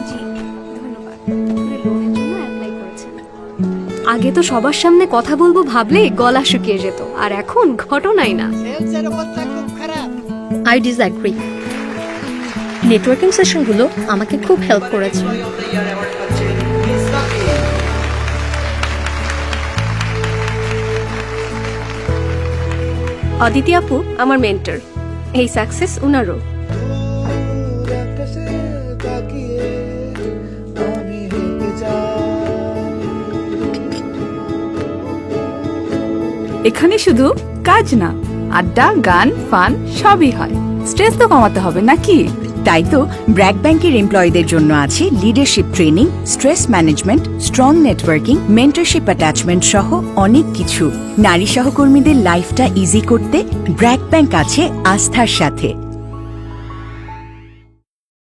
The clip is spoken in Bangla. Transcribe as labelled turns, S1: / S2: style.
S1: জি ধন্যবাদ। লোনের জন্য অ্যাপ্লাই করেছেন। আগে তো সবার সামনে কথা বলবো ভাবলেই গলা শুকিয়ে যেত, আর এখন ঘটনাই না।
S2: I disagree. নেটওয়ার্কিং সেশনগুলো আমাকে খুব হেল্প করেছে।
S1: অদিতি আপু আমার মেন্টর, এই সাকসেস উনারও।
S3: এখানে শুধু কাজ না, আড্ডা, গান, ফান সবই হয়। স্ট্রেস তো কমাতে হবে নাকি?
S4: তাই তো ব্র্যাক ব্যাংকের এমপ্লয়ীদের জন্য আছে leadership training, stress management, strong networking, mentorship attachment সহ অনেক কিছু। নারী সহকর্মীদের লাইফটা ইজি করতে ব্র্যাক ব্যাংক আছে আস্থার সাথে।